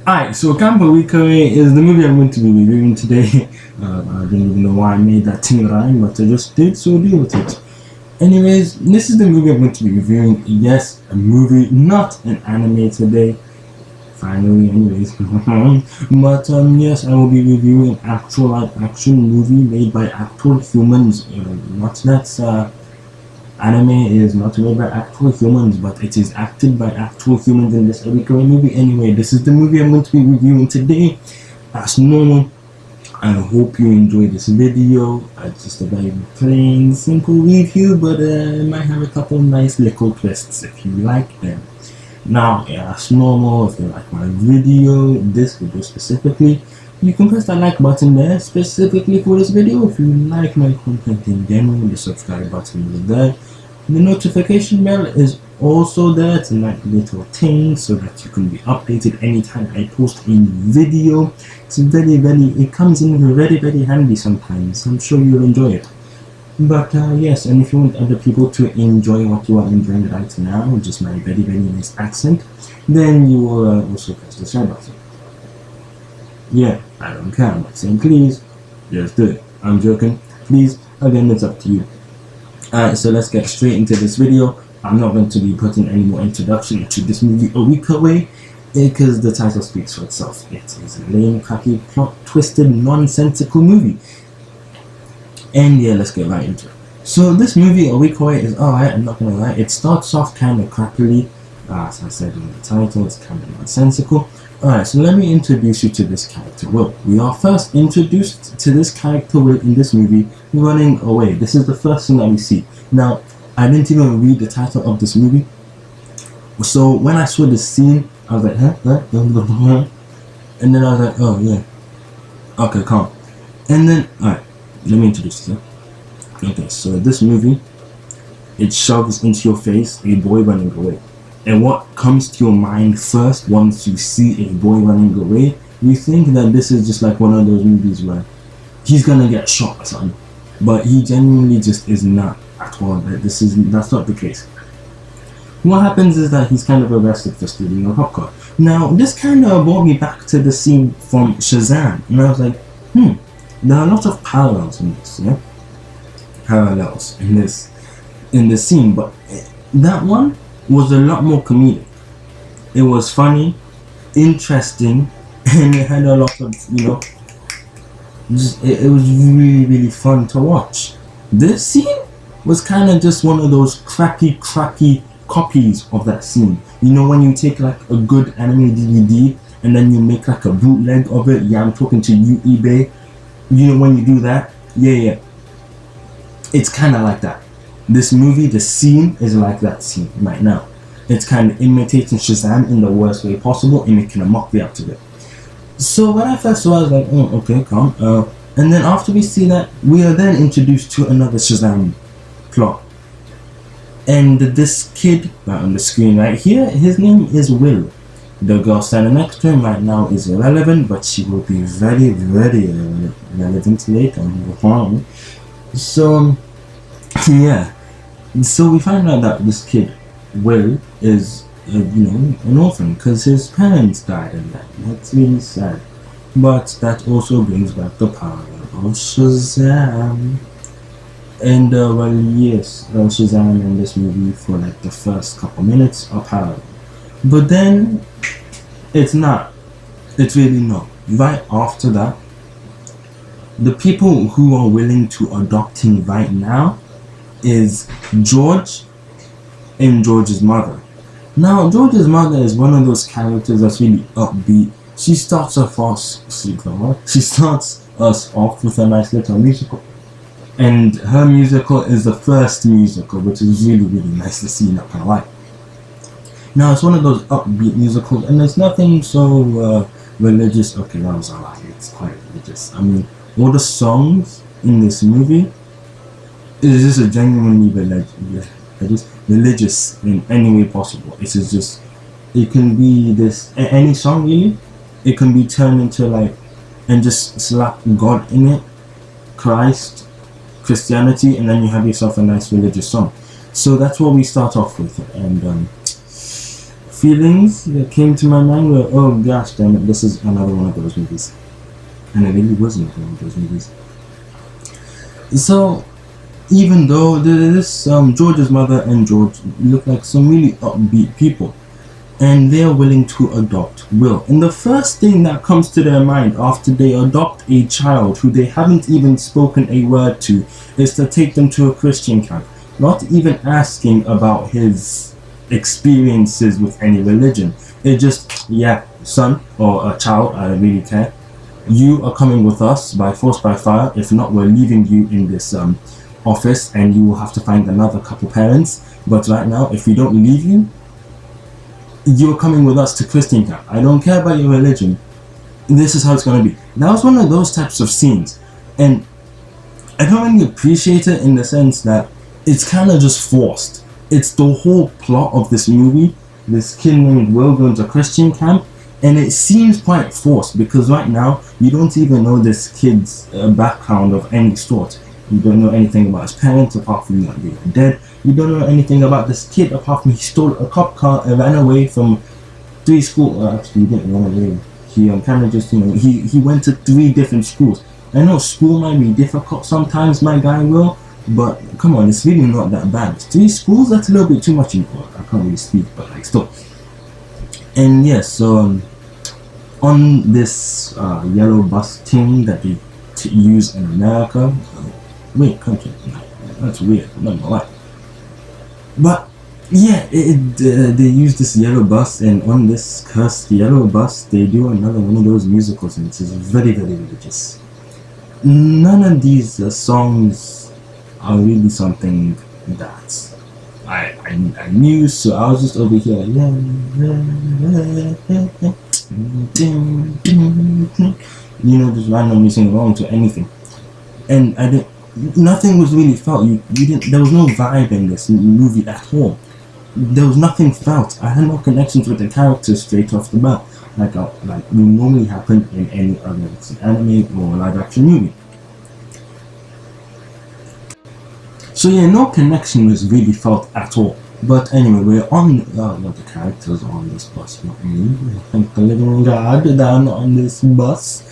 Alright, so Campo Rico is the movie I'm going to be reviewing today. I don't even know why I made that thing rhyme, but I just did, so deal with it. Anyways, this is the movie I'm going to be reviewing. Yes, a movie, not an anime today. Finally, anyways. But yes, I will be reviewing actual live action movie made by actual humans. Not that anime is not made by actual humans, but it is acted by actual humans in this recurring movie. Anyway, this is the movie I'm going to be reviewing today. As normal, I hope you enjoy this video. It's just a very plain, simple review, but it might have a couple nice little twists if you like them. Now, as normal, if you like my video, this video specifically, you can press that like button there specifically for this video. If you like my content in general, the subscribe button is there. The notification bell is also there. It's a nice little thing so that you can be updated anytime I post a video. It's it comes in very handy sometimes. I'm sure you'll enjoy it. But yes, and if you want other people to enjoy what you are enjoying right now, just my very nice accent, then you will also press the share button. Yeah, I don't care. I'm not saying please, just do it. I'm joking. Please, again, it's up to you. Alright, so let's get straight into this video. I'm not going to be putting any more introduction to this movie a week away, because the title speaks for itself. It is a lame, crappy, plot-twisted, nonsensical movie. And yeah, let's get right into it. So this movie, A Week Away, is alright, I'm not gonna lie. It starts off kind of crappily. As I said in the title, it's kind of nonsensical. Alright, so let me introduce you to this character, Will. We are first introduced to this character, Will, in this movie, running away. This is the first thing that we see. Now, I didn't even read the title of this movie. So when I saw this scene, I was like, huh? And then I was like, oh yeah. Okay, calm. And then, alright. Let me introduce you. Okay, so this movie, it shoves into your face a boy running away. And what comes to your mind first once you see a boy running away, you think that this is just like one of those movies where he's gonna get shot or something. But he genuinely just is not at all. That's not the case. What happens is that he's kind of arrested for stealing a popcorn. Now, this kind of brought me back to the scene from Shazam. And I was like, there are a lot of parallels in this, yeah? Parallels in this scene, but that one was a lot more comedic. It was funny, interesting, and it had a lot of, it was really fun to watch. This scene was kind of just one of those crappy copies of that scene. You know, when you take like a good anime DVD and then you make like a bootleg of it. Yeah, I'm talking to you, eBay. You know, when you do that, yeah, it's kind of like that. This movie, the scene is like that scene right now. It's kind of imitating Shazam in the worst way possible and making a mockery out of it. So when I first saw it, I was like, oh, okay, calm. And then after we see that, we are then introduced to another Shazam plot. And this kid right on the screen right here, his name is Will. The girl standing next to him right now is irrelevant, but she will be very relevant later. So, yeah. So we find out that this kid, Will, is, an orphan because his parents died and that's really sad. But that also brings back the power of Shazam. And, yes, Shazam in this movie for like the first couple minutes are powerful. But then, it's not. It's really not. Right after that, the people who are willing to adopt him right now is George and George's mother. Now, George's mother is one of those characters that's really upbeat. She starts us off with a nice little musical. And her musical is the first musical, which is really nice to see, not gonna lie. Now, it's one of those upbeat musicals, and there's nothing so religious. Okay, that was alright. It's quite religious. I mean, all the songs in this movie is just a genuinely religious in any way possible. It is just, it can be any song really. It can be turned into like, and just slap God in it, Christ, Christianity, and then you have yourself a nice religious song. So that's what we start off with, and feelings that came to my mind were, oh gosh, damn it, this is another one of those movies. And it really was another one of those movies. So, even though George's mother and George look like some really upbeat people, and they're willing to adopt Will. And the first thing that comes to their mind after they adopt a child who they haven't even spoken a word to is to take them to a Christian camp, not even asking about his experiences with any religion. It's just, yeah, son or a child, I don't really care. You are coming with us by force, by fire. If not, we're leaving you in this office and you will have to find another couple parents. But right now, if we don't leave you, you're coming with us to Christian camp. I don't care about your religion. This is how it's going to be. That was one of those types of scenes. And I don't really appreciate it in the sense that it's kind of just forced. It's the whole plot of this movie. This kid named Will going to Christian camp. And it seems quite forced because right now, you don't even know this kid's background of any sort. You don't know anything about his parents apart from that they are dead. You don't know anything about this kid apart from he stole a cop car and ran away from 3 schools. Actually, he didn't run away. He kind of just, he went to 3 different schools. I know school might be difficult sometimes, my guy Will, but come on, it's really not that bad. 3 schools, that's a little bit too much. I can't really speak, but like still. And yes, so on this yellow bus thing that they use in America, wait, country, that's weird, not gonna lie. But yeah, they use this yellow bus, and on this cursed yellow bus, they do another one of those musicals, and it's very, very religious. None of these songs are really something that I knew, so I was just over here, just randomly singing along to anything, and I didn't. Nothing was really felt. You didn't. There was no vibe in this movie at all. There was nothing felt. I had no connections with the characters straight off the bat, like would normally happen in any other anime or live action movie. So yeah, no connection was really felt at all. But anyway, we're on. The characters are on this bus, not me. Thank the living God that I'm not on this bus.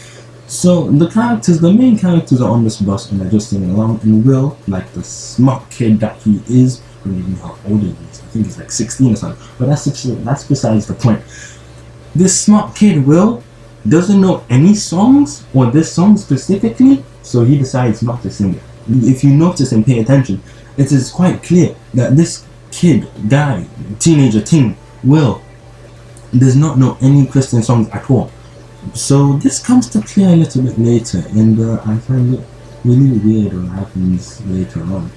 So the main characters are on this bus and they're just singing along, and Will, like the smart kid that he is, I don't even know how old he is, I think he's like 16 or something, but that's besides the point. This smart kid, Will, doesn't know any songs, or this song specifically, so he decides not to sing it. If you notice and pay attention, it is quite clear that this kid, guy, teenager, teen, Will, does not know any Christian songs at all. So this comes to clear a little bit later, and I find it really weird what happens later on.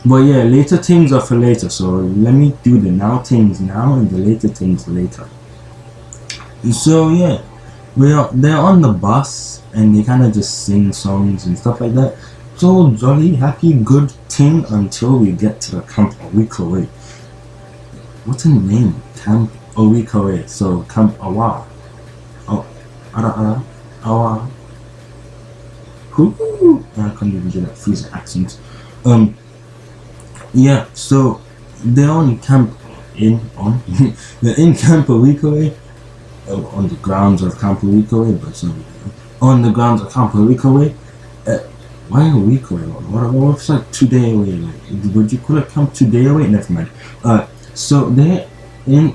But yeah, later things are for later, so let me do the now things now and the later things later. So yeah, they're on the bus and they kind of just sing songs and stuff like that. So jolly, happy, good thing until we get to the Camp a week away. What's the name? Camp a week away, so Camp Awa. Awa. Who? I can't even do that freezing accent. Yeah, so they're on camp they're in Camp a week away, on the grounds of Camp a week away, but so on the grounds of Camp a week away. Why a week away? What if like 2 days away? Like, would you call it Camp 2 days away? Never mind. So they're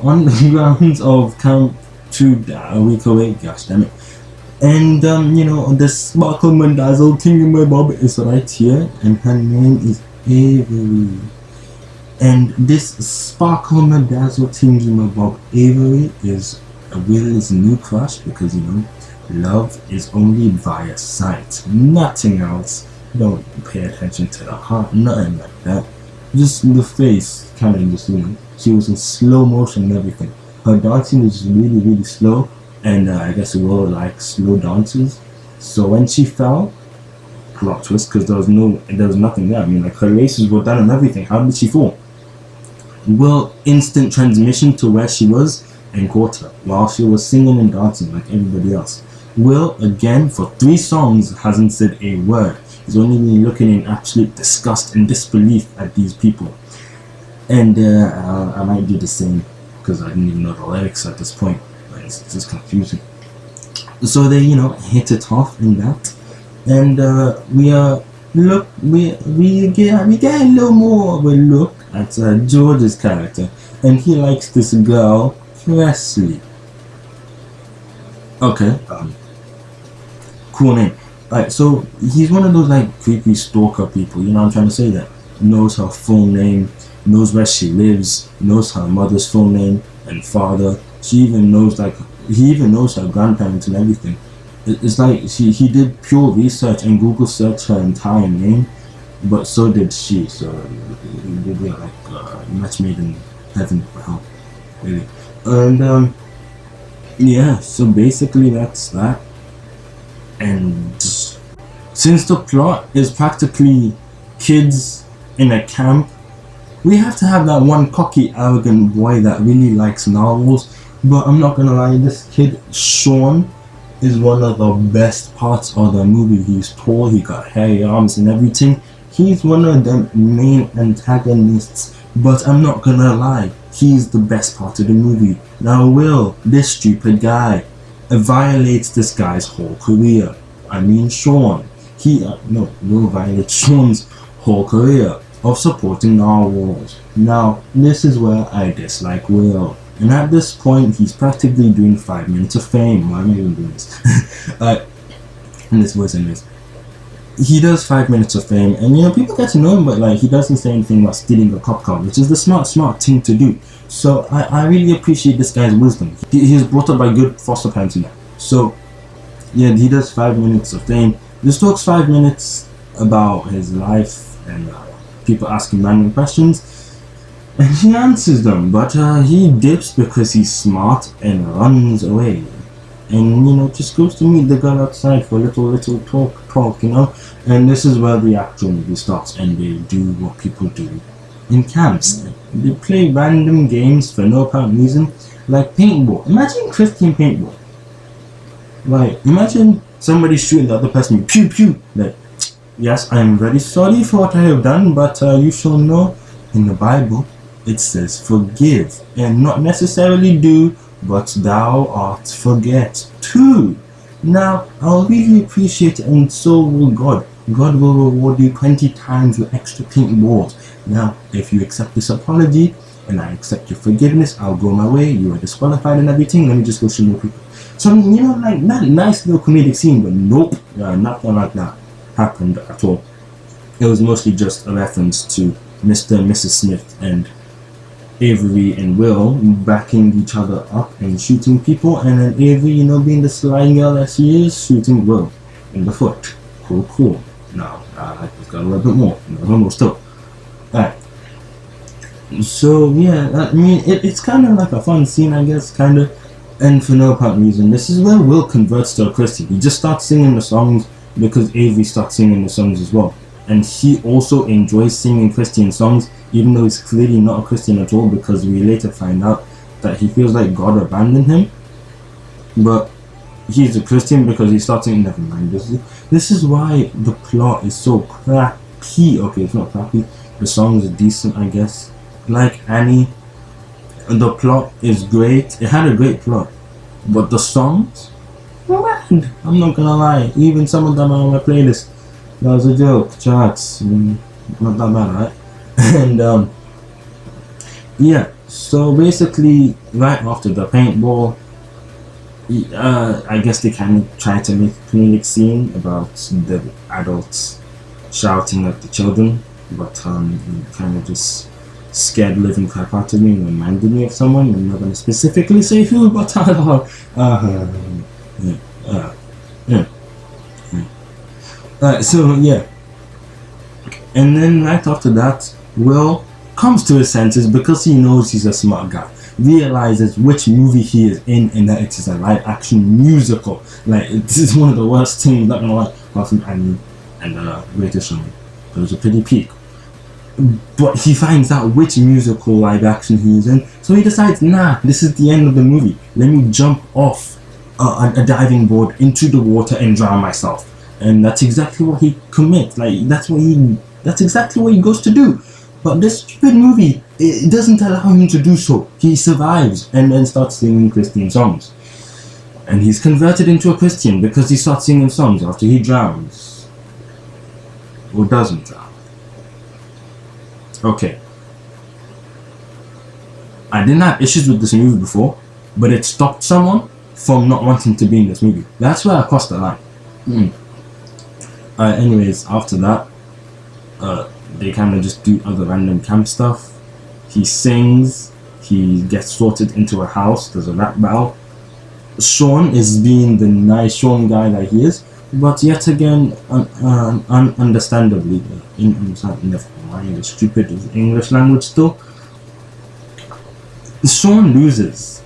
on the grounds of Camp 2 a week away. Gosh damn it! And the sparkle dazzle thingamabob is right here, and her name is Avery. And this sparkle dazzle thingamabob Avery is Will's new crush, because love is only via sight, nothing else. Don't pay attention to the heart, nothing like that. Just the face, kind of just she was in slow motion and everything. Her dancing was really, really slow, and I guess Will likes slow dances. So when she fell, plot twist, because there was nothing there. I mean, like, her laces were done and everything. How did she fall? Will instant transmission to where she was and caught her while she was singing and dancing like everybody else. Will, again, for 3 songs, hasn't said a word. He's only been looking in absolute disgust and disbelief at these people. And I might do the same because I didn't even know the lyrics at this point. Like, it's just confusing. So they, hit it off in that, and we get a little more of a look at George's character, and he likes this girl Presley. Okay, cool name. Alright, so he's one of those like creepy stalker people, you know what I'm trying to say, that knows her full name, knows where she lives, knows her mother's full name and father. He even knows her grandparents and everything. It's like he did pure research and Google searched her entire name, but so did she. So they were like match made in heaven or hell, really. And yeah, so basically that's that. And since the plot is practically kids in a camp, we have to have that one cocky, arrogant boy that really likes novels. But I'm not gonna lie, this kid, Sean, is one of the best parts of the movie. He's tall, he got hairy arms and everything. He's one of the main antagonists, but I'm not gonna lie, he's the best part of the movie. Now Will, this stupid guy, violates this guy's whole career. I mean Sean. Will violates Sean's whole career of supporting narwhals. Now, this is where I dislike Will. And at this point, he's practically doing 5 minutes of fame. Why am I even doing this? And this was in this. He does 5 minutes of fame, and people get to know him, but like he doesn't say anything about stealing a cop car, which is the smart thing to do. So I really appreciate this guy's wisdom. He's brought up by good foster parents in that. So yeah, he does 5 minutes of fame. This talks 5 minutes about his life and people asking random questions. And he answers them, but he dips because he's smart and runs away. And, just goes to meet the girl outside for a little talk, And this is where the actual movie starts, and they do what people do in camps. They play random games for no apparent reason, like paintball. Imagine Christian paintball. Like, imagine somebody shooting the other person, pew pew. Like, yes, I am very sorry for what I have done, but you shall know in the Bible it says forgive, and not necessarily do, but thou art forget too. Now, I'll really appreciate it, and so will God. God will reward you 20 times with extra paintballs. Now, if you accept this apology, and I accept your forgiveness, I'll go my way, you are disqualified and everything, let me just go shoot more people. So, like that nice little comedic scene, but nope, nothing like that happened at all. It was mostly just a reference to Mr. and Mrs. Smith and Avery and Will backing each other up and shooting people, and then Avery, being the sly girl that she is, shooting Will in the foot. Cool. Now, I like this girl a little bit more. Almost still. Alright. So, yeah, I mean, it's kind of like a fun scene, I guess, kind of. And for no apparent reason, this is where Will converts to a Christian. He just starts singing the songs because Avery starts singing the songs as well. And he also enjoys singing Christian songs, even though he's clearly not a Christian at all, because we later find out that he feels like God abandoned him. But he's a Christian because he starts singing. Never mind. This is why the plot is so crappy. Okay, it's not crappy. The songs are decent, I guess. Like Annie, the plot is great. It had a great plot, but the songs, man, I'm not gonna lie. Even some of them are on my playlist. That was a joke, charts. Not that bad, right? And yeah. So basically, right after the paintball, I guess they kind of try to make a comedic scene about the adults shouting at the children, but kind of just scared the living crap out of me and reminded me of someone. I'm not gonna specifically say who, but so yeah. And then right after that, Will comes to his senses because he knows he's a smart guy. Realizes which movie he is in and that it is a live action musical. Like, this is one of the worst things, not gonna lie, apart from Annie and Greatest Showman. It was a pretty peak. But he finds out which musical live action he is in, so he decides, nah, this is the end of the movie. Let me jump off a diving board into the water and drown myself. And that's exactly what he commits. Like, that's exactly what he goes to do. But this stupid movie it doesn't allow him to do so. He survives and then starts singing Christian songs. And he's converted into a Christian because he starts singing songs after he drowns. Or doesn't drown. Okay. I didn't have issues with this movie before, but it stopped someone from not wanting to be in this movie. That's where I crossed the line. Anyways, after that, they kind of just do other random camp stuff. He sings, he gets sorted into a house, there's a rap battle. Sean is being the nice Sean guy that he is, but yet again, understandably, never mind the stupid English language still, Sean loses,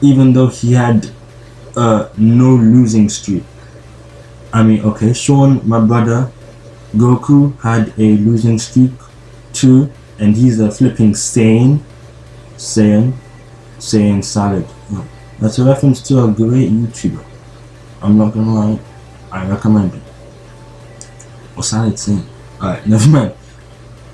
even though he had no losing streak. I mean, okay, Sean, my brother, Goku had a losing streak too, and he's a flipping Saiyan Salad. That's a reference to a great YouTuber. I'm not gonna lie, I recommend it. Or Salad Saiyan. Alright, never mind.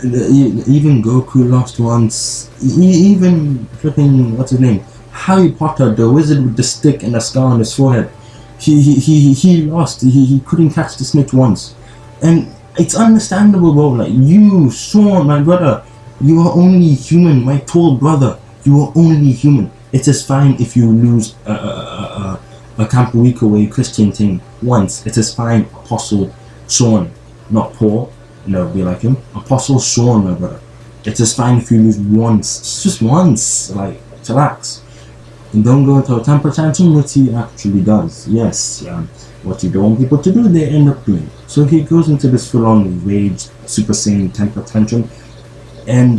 Even Goku lost once. Even flipping, what's his name? Harry Potter, the wizard with the stick and the scar on his forehead. He lost. He couldn't catch the snitch once. And it's understandable, bro. Like, you, Sean, my brother, you are only human, my tall brother. You are only human. It is fine if you lose a Camp Weekaway Christian thing once. It is fine, Apostle Sean, not Paul. Never be like him. Apostle Sean, my brother. It is fine if you lose once. It's just once. Like, relax. And don't go into a temper tantrum, which he actually does. Yes, what you don't want people to do, they end up doing. So he goes into this full-on rage, Super Saiyan temper tantrum. And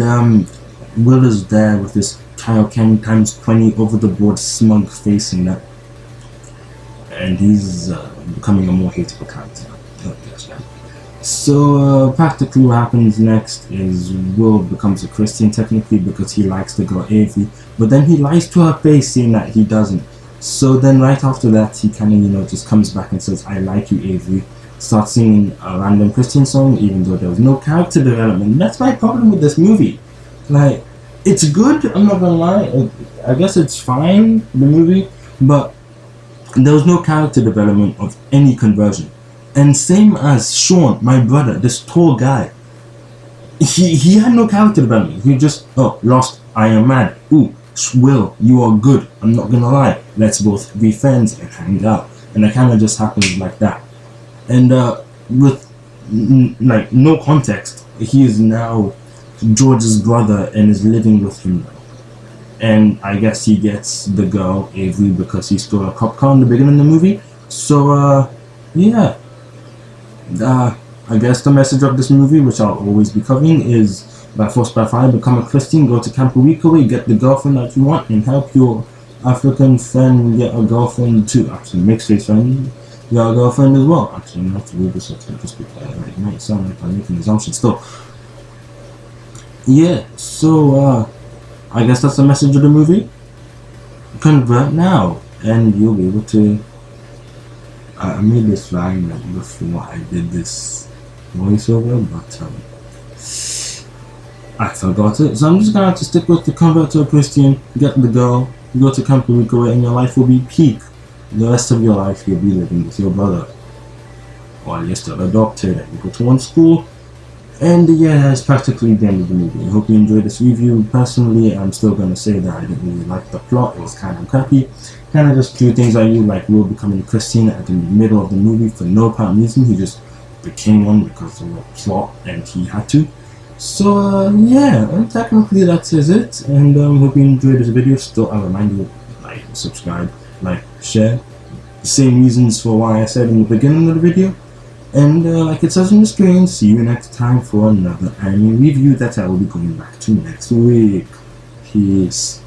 Will is there with this Kaioken times 20 over-the-board smug face and that. And he's becoming a more hateable character. So practically what happens next is Will becomes a Christian technically because he likes the girl Avery, but then he lies to her face saying that he doesn't. So then right after that he kind of just comes back and says, I like you, Avery, starts singing a random Christian song even though there was no character development. That's my problem with this movie. Like, it's good, I'm not gonna lie, I guess it's fine, the movie, but there was no character development of any conversion. And same as Sean, my brother, this tall guy, he had no character development. He just, lost, I am mad, ooh, Will, you are good, I'm not gonna lie, let's both be friends and hang out. And it kind of just happened like that. And with like no context, he is now George's brother and is living with him now. And I guess he gets the girl Avery because he stole a cop car in the beginning of the movie. So yeah. I guess the message of this movie, which I'll always be covering, is by force by fire, become a Christian, go to Camp Weekaway, get the girlfriend that you want, and help your African friend get a girlfriend too. Actually, mixed race friend get a girlfriend as well. Actually, not to read this, just because it might sound like I'm making assumptions still. Yeah, so I guess that's the message of the movie. Convert now, and you'll be able to. I made this line before I did this voiceover, but I forgot it. So I'm just gonna have to stick with the convert to a Christian, get the girl, go to Camp Weekaway, and your life will be peak. The rest of your life you'll be living with your brother, while you're still adopted and you go to one school. And yeah, that's practically the end of the movie. I hope you enjoyed this review. Personally, I'm still gonna say that I didn't really like the plot. It was kind of crappy. Kind of just few things I knew, like Will becoming a Christian at the middle of the movie for no apparent reason. He just became one because of the plot and he had to. So yeah, and technically that is it. And hope you enjoyed this video. Still, I remind you, like, subscribe, like, share. The same reasons for why I said in the beginning of the video. And like it says on the screen, see you next time for another anime review that I will be going back to next week. Peace.